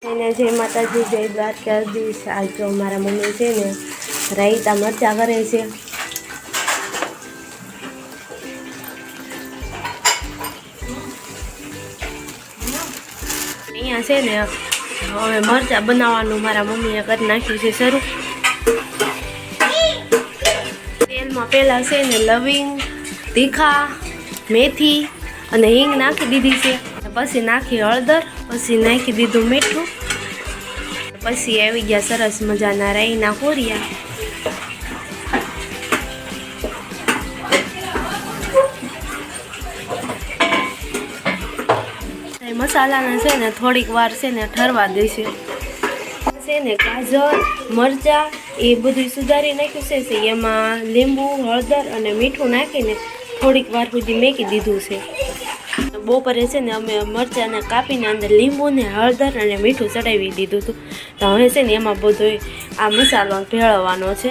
એને જય માતાજી, જય દ્વારકાધીશ। આજ તો મારા મમ્મી છે ને રાયતા મરચાં કરે છે। અહીંયા છે ને હવે મરચાં બનાવવાનું મારા મમ્મીએ કરી નાખ્યું છે શરૂ। તેલમાં પહેલાં છે ને લવિંગ, તીખા, મેથી અને હિંગ નાખી દીધી છે। પછી નાખી હળદર, પછી નાખી દીધું મીઠું, પછી આવી ગયા સરસ મજાના રાઈના કોરિયા। મસાલાને છે ને થોડીક વાર છે ને ઠરવા દેશે। છે ને ગાજર, મરચાં એ બધું સુધારી નાખ્યું છે। એમાં લીંબુ, હળદર અને મીઠું નાખીને થોડીક વાર સુધી મેકી દીધું છે। બપોરે છે ને અમે મરચાંને કાપીને અંદર લીંબુ ને હળદર અને મીઠું ચડાવી દીધું હતું। તો હવે છે ને એમાં બધો આ મસાલો ભેળવવાનો છે।